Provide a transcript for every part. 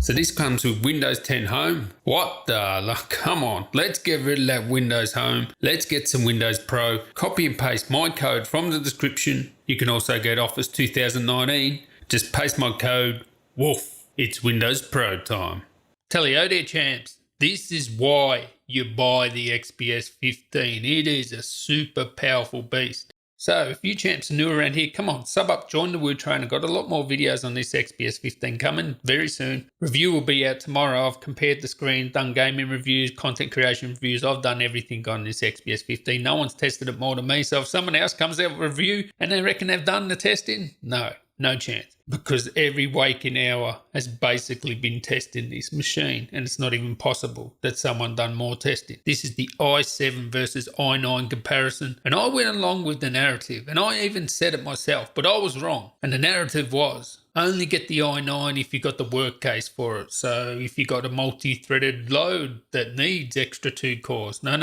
So this comes with Windows 10 Home. What the? Come on, let's get rid of that Windows Home. Let's get some Windows Pro. Copy and paste my code from the description. You can also get Office 2019. Just paste my code. Woof. It's Windows Pro time. Tellyo there, champs. This is why you buy the XPS 15. It is a super powerful beast. So if you champs are new around here, come on, sub up, join the Word Train. I've got a lot more videos on this XPS 15 coming very soon. Review will be out tomorrow. I've compared the screen, done gaming reviews, content creation reviews. I've done everything on this XPS 15. No one's tested it more than me. So if someone else comes out with a review and they reckon they've done the testing, no chance. Because every waking hour has basically been testing this machine, and it's not even possible that someone done more testing. This is the i7 versus i9 comparison, and I went along with the narrative, and I even said it myself, but I was wrong. And the narrative was, only get the i9 if you got the work case for it. So if you got a multi-threaded load that needs extra 2 cores. No.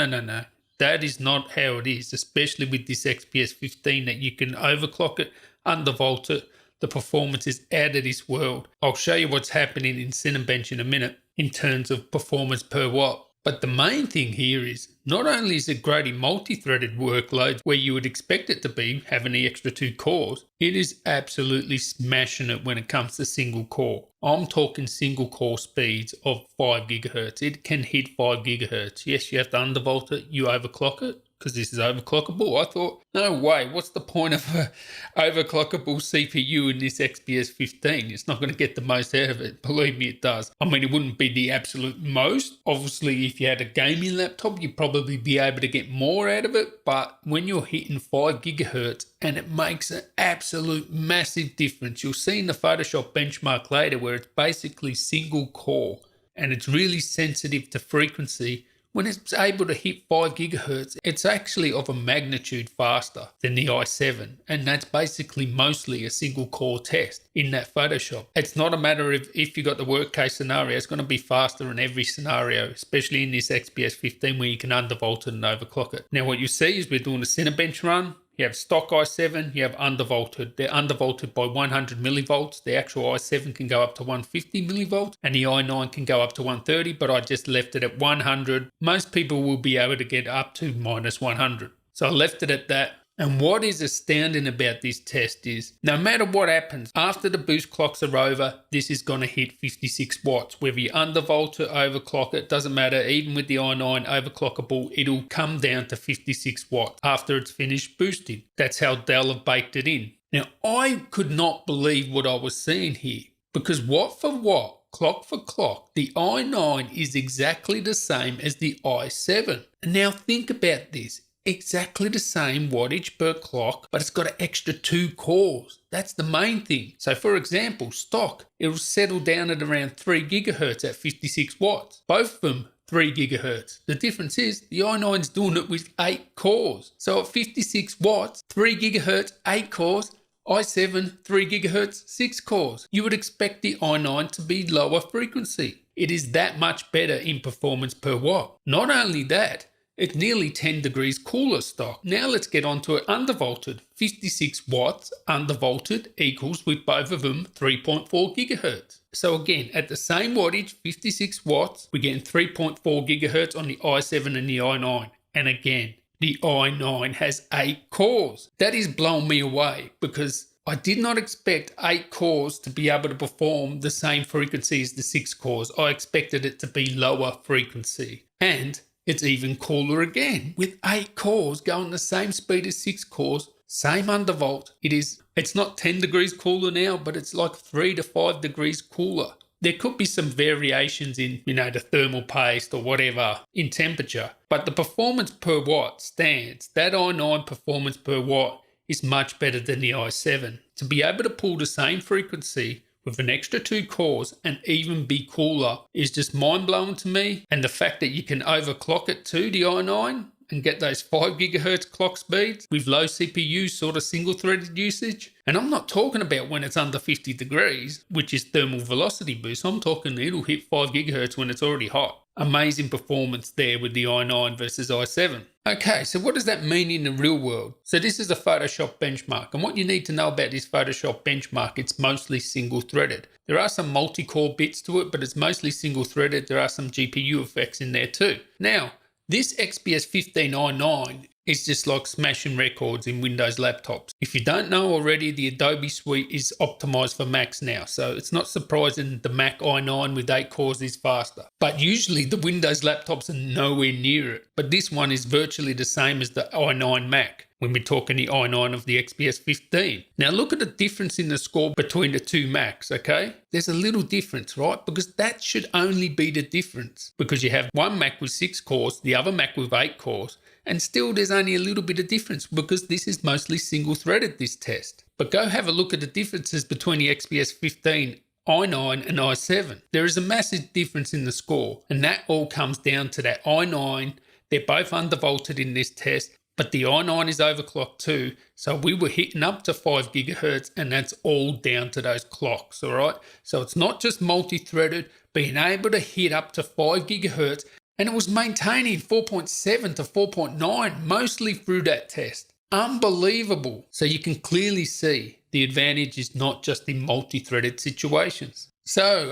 That is not how it is, especially with this XPS 15, that you can overclock it, undervolt it. The performance is out of this world. I'll show you what's happening in Cinebench in a minute in terms of performance per watt. But the main thing here is, not only is it great in multi-threaded workloads where you would expect it to be, having the extra 2 cores, it is absolutely smashing it when it comes to single core. I'm talking single core speeds of 5 GHz. It can hit 5 GHz. Yes, you have to undervolt it, you overclock it, because this is overclockable. I thought, no way, what's the point of an overclockable CPU in this XPS 15? It's not going to get the most out of it. Believe me, it does. I mean, it wouldn't be the absolute most. Obviously, if you had a gaming laptop, you'd probably be able to get more out of it. But when you're hitting 5 GHz, and it makes an absolute massive difference. You'll see in the Photoshop benchmark later where it's basically single core, and it's really sensitive to frequency. When it's able to hit 5 GHz, it's actually of a magnitude faster than the i7. And that's basically mostly a single core test in that Photoshop. It's not a matter of if you got the worst case scenario, it's going to be faster in every scenario, especially in this XPS 15 where you can undervolt it and overclock it. Now what you see is we're doing a Cinebench run. You have stock i7, you have undervolted. They're undervolted by 100 millivolts. The actual i7 can go up to 150 millivolts and the i9 can go up to 130, but I just left it at 100. Most people will be able to get up to minus 100. So I left it at that. And what is astounding about this test is, no matter what happens, after the boost clocks are over, this is going to hit 56 watts. Whether you undervolt it, overclock it, doesn't matter. Even with the i9 overclockable, it'll come down to 56 watts after it's finished boosting. That's how Dell have baked it in. Now, I could not believe what I was seeing here, because watt for watt, clock for clock, the i9 is exactly the same as the i7. And now think about this. Exactly the same wattage per clock, but it's got an extra 2 cores. That's the main thing. So for example, stock, it'll settle down at around 3 GHz at 56 watts. Both of them 3 GHz. The difference is the i9's doing it with 8 cores. So at 56 watts, 3 GHz, 8 cores, i7, 3 GHz, 6 cores. You would expect the i9 to be lower frequency. It is that much better in performance per watt. Not only that, it's nearly 10 degrees cooler stock. Now let's get on to it undervolted. 56 watts undervolted equals with both of them 3.4 gigahertz. So again, at the same wattage, 56 watts, we're getting 3.4 gigahertz on the i7 and the i9. And again, the i9 has 8 cores. That is blowing me away because I did not expect 8 cores to be able to perform the same frequency as the 6 cores. I expected it to be lower frequency. And it's even cooler again, with 8 cores going the same speed as 6 cores, same undervolt. It's not 10 degrees cooler now, but it's like 3 to 5 degrees cooler. There could be some variations in, the thermal paste or whatever in temperature, but the performance per watt stands. That i9 performance per watt is much better than the i7. To be able to pull the same frequency with an extra 2 cores and even be cooler is just mind-blowing to me. And the fact that you can overclock it to the i9 and get those 5 GHz clock speeds with low CPU sort of single-threaded usage. And I'm not talking about when it's under 50 degrees, which is thermal velocity boost. I'm talking it'll hit 5 GHz when it's already hot. Amazing performance there with the i9 versus i7. Okay, so what does that mean in the real world? So this is a Photoshop benchmark, and what you need to know about this Photoshop benchmark, it's mostly single-threaded. There are some multi-core bits to it, but it's mostly single-threaded. There are some GPU effects in there too. Now, this XPS 15 i9 is just like smashing records in Windows laptops. If you don't know already, the Adobe suite is optimized for Macs now, so it's not surprising the Mac i9 with 8 cores is faster. But usually the Windows laptops are nowhere near it. But this one is virtually the same as the i9 Mac when we're talking the i9 of the XPS 15. Now look at the difference in the score between the two Macs, okay? There's a little difference, right? Because that should only be the difference. Because you have one Mac with 6 cores, the other Mac with 8 cores, and still there's only a little bit of difference because this is mostly single-threaded, this test. But go have a look at the differences between the XPS 15 i9 and i7. There is a massive difference in the score, and that all comes down to that i9. They're both undervolted in this test, but the i9 is overclocked too, so we were hitting up to 5 gigahertz, and that's all down to those clocks, all right? So it's not just multi-threaded, being able to hit up to 5 gigahertz, and it was maintaining 4.7 to 4.9 mostly through that test. Unbelievable. So you can clearly see the advantage is not just in multi-threaded situations. So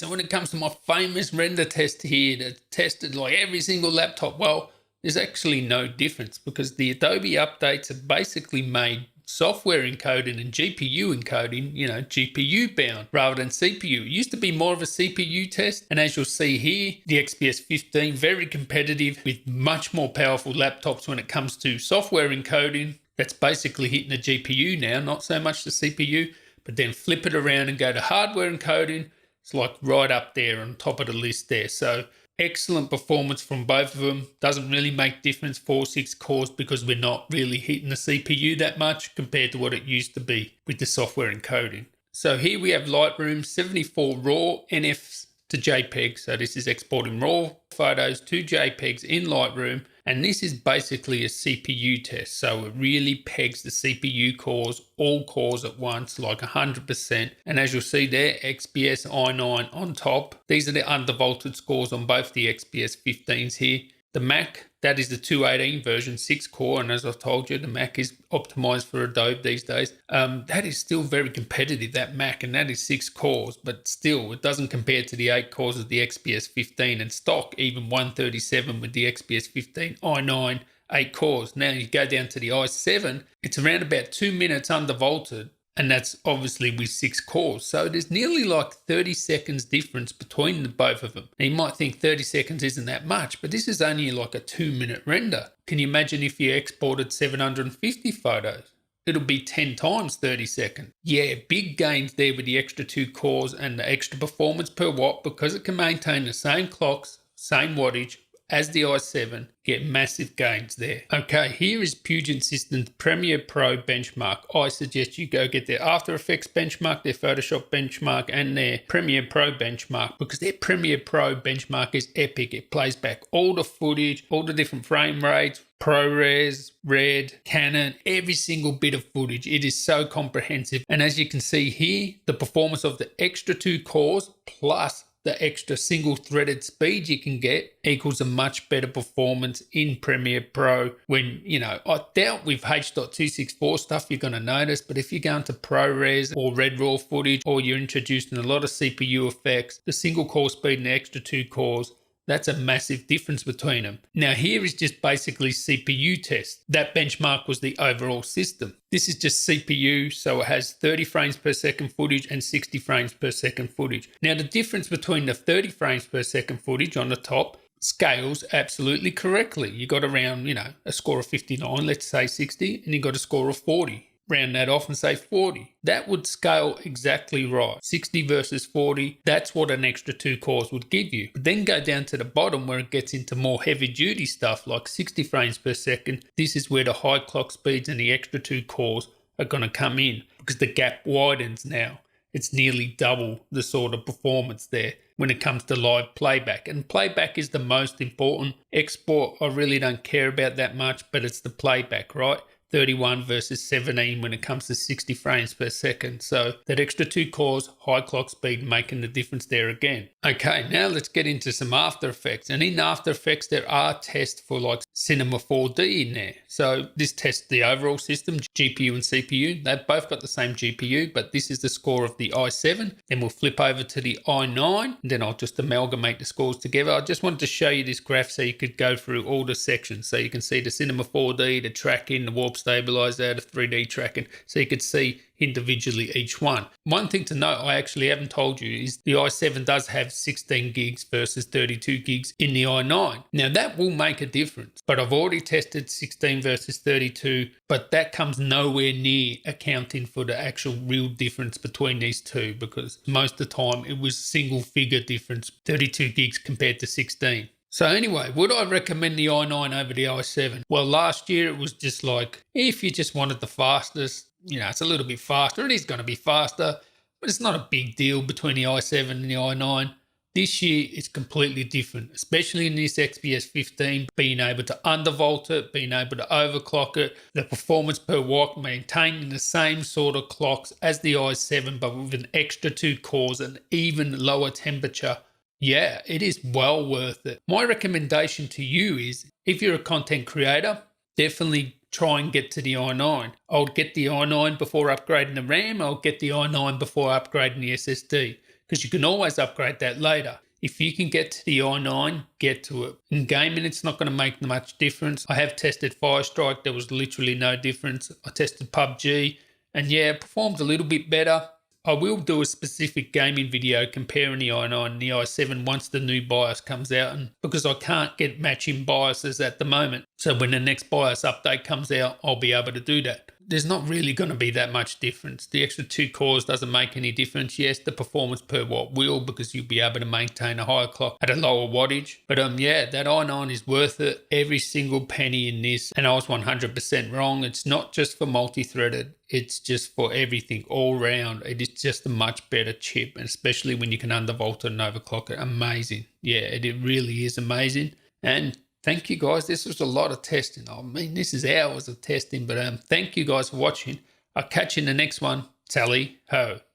when it comes to my famous render test here that tested like every single laptop, well, there's actually no difference because the Adobe updates have basically made software encoding and GPU encoding, GPU bound rather than CPU. It used to be more of a CPU test. And as you'll see here, the XPS 15, very competitive with much more powerful laptops when it comes to software encoding. That's basically hitting the GPU now, not so much the CPU, but then flip it around and go to hardware encoding. It's like right up there on top of the list there. So excellent performance from both of them. Doesn't really make difference 4-6 cores because we're not really hitting the CPU that much compared to what it used to be with the software encoding. So here we have Lightroom 74 RAW NFs to JPEG. So this is exporting RAW photos to JPEGs in Lightroom. And this is basically a CPU test. So it really pegs the CPU cores, all cores at once, like 100%. And as you'll see there, XPS i9 on top. These are the undervolted scores on both the XPS 15s here. The Mac, that is the 218 version, 6 core. And as I've told you, the Mac is optimized for Adobe these days. That is still very competitive, that Mac, and that is 6 cores. But still, it doesn't compare to the 8 cores of the XPS 15 and stock, even 137 with the XPS 15 i9, 8 cores. Now you go down to the i7, it's around about 2 minutes undervolted. And that's obviously with 6 cores. So there's nearly like 30 seconds difference between the both of them. Now you might think 30 seconds isn't that much, but this is only like a 2-minute render. Can you imagine if you exported 750 photos? It'll be 10 times 30 seconds. Yeah, big gains there with the extra 2 cores and the extra performance per watt because it can maintain the same clocks, same wattage as the i7, get massive gains there. Okay, here is Puget Systems Premiere Pro benchmark. I suggest you go get their After Effects benchmark, their Photoshop benchmark, and their Premiere Pro benchmark because their Premiere Pro benchmark is epic. It plays back all the footage, all the different frame rates, ProRes, Red, Canon, every single bit of footage. It is so comprehensive. And as you can see here, the performance of the extra 2 cores plus the extra single threaded speed you can get equals a much better performance in Premiere Pro when, I doubt with H.264 stuff you're going to notice, but if you're going to ProRes or Red Raw footage or you're introducing a lot of CPU effects, the single core speed and the extra 2 cores, that's a massive difference between them. Now here is just basically CPU test. That benchmark was the overall system. This is just CPU, so it has 30 frames per second footage and 60 frames per second footage. Now the difference between the 30 frames per second footage on the top scales absolutely correctly. You got around, a score of 59, let's say 60, and you got a score of 40. Round that off and say 40. That would scale exactly right. 60 versus 40, that's what an extra 2 cores would give you. But then go down to the bottom where it gets into more heavy duty stuff like 60 frames per second. This is where the high clock speeds and the extra 2 cores are going to come in because the gap widens now. It's nearly double the sort of performance there when it comes to live playback. And playback is the most important. Export, I really don't care about that much, but it's the playback, right? 31 versus 17 when it comes to 60 frames per second. So that extra 2 cores, high clock speed making the difference there again. Okay, now let's get into some After Effects. And in After Effects, there are tests for like Cinema 4D in there. So this tests the overall system, GPU and CPU. They've both got the same GPU, but this is the score of the i7. Then we'll flip over to the i9, and then I'll just amalgamate the scores together. I just wanted to show you this graph so you could go through all the sections. So you can see the Cinema 4D, the tracking, the warp stabilizer, the 3D tracking. So you could see individually each one. One thing to note I actually haven't told you is the i7 does have 16 gigs versus 32 gigs in the i9. Now that will make a difference, but I've already tested 16 versus 32, but that comes nowhere near accounting for the actual real difference between these two, because most of the time it was single figure difference, 32 gigs compared to 16. So anyway, would I recommend the i9 over the i7? Well, last year it was just like, if you just wanted the fastest, it's a little bit faster. It is going to be faster, but it's not a big deal between the i7 and the i9. This year, it's completely different, especially in this XPS 15, being able to undervolt it, being able to overclock it, the performance per watt, maintaining the same sort of clocks as the i7, but with an extra 2 cores and even lower temperature. Yeah, it is well worth it. My recommendation to you is, if you're a content creator, definitely try and get to the i9. I'll get the i9 before upgrading the RAM. I'll get the i9 before upgrading the SSD, because you can always upgrade that later. If you can get to the i9, get to it. In gaming, it's not going to make much difference. I have tested Firestrike. There was literally no difference. I tested PUBG, and yeah, it performed a little bit better. I will do a specific gaming video comparing the i9 and the i7 once the new BIOS comes out, and because I can't get matching BIOSes at the moment. So when the next BIOS update comes out, I'll be able to do that. There's not really going to be that much difference. The extra 2 cores doesn't make any difference. Yes, the performance per watt will, because you'll be able to maintain a higher clock at a lower wattage. But yeah, that i9 is worth it. Every single penny in this. And I was 100% wrong. It's not just for multi-threaded. It's just for everything all round. It is just a much better chip, and especially when you can undervolt it and overclock it. Amazing. Yeah, it really is amazing. And thank you guys. This was a lot of testing. I mean, this is hours of testing, but thank you guys for watching. I'll catch you in the next one. Tally ho.